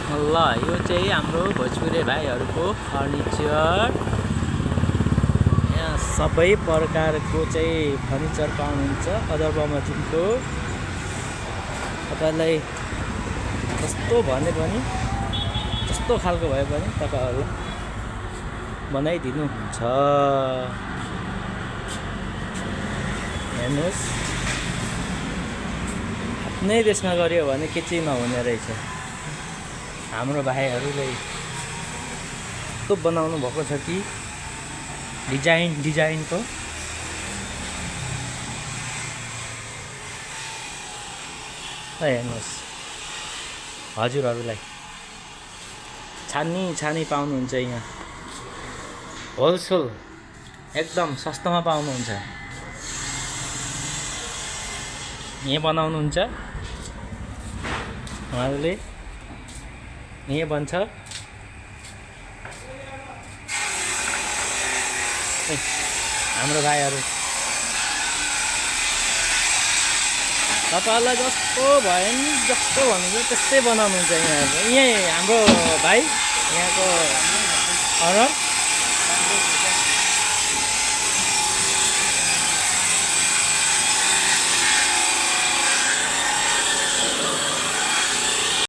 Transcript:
ल यो चाहिँ हाम्रो भोजपुरे भाइहरूको फर्निचर। यहाँ सबै प्रकारको चाहिँ फर्निचर पाउनुहुन्छ अदर बमोजिमको। तपाईँलाई जस्तो भने पनि जस्तो खालको भए पनि तपाईँहरूलाई बनाइदिनुहुन्छ। हेर्नुहोस्, आफ्नै देशमा गऱ्यो भने के चाहिँ नहुने रहेछ। हाम्रो भाइहरूले यस्तो बनाउनु भएको छ कि डिजाइनको हेर्नुहोस्। हजुरहरूलाई छानी पाउनुहुन्छ यहाँ। होलसेल एकदम सस्तोमा पाउनुहुन्छ। यहाँ बनाउनुहुन्छ उहाँहरूले, यहाँ बन्छ। हाम्रो भाइहरू तपाईँहरूलाई जस्तो भयो नि जस्तो भन्नुहुन्छ त्यस्तै बनाउनुहुन्छ। यहाँ हाम्रो भाइ यहाँको अनर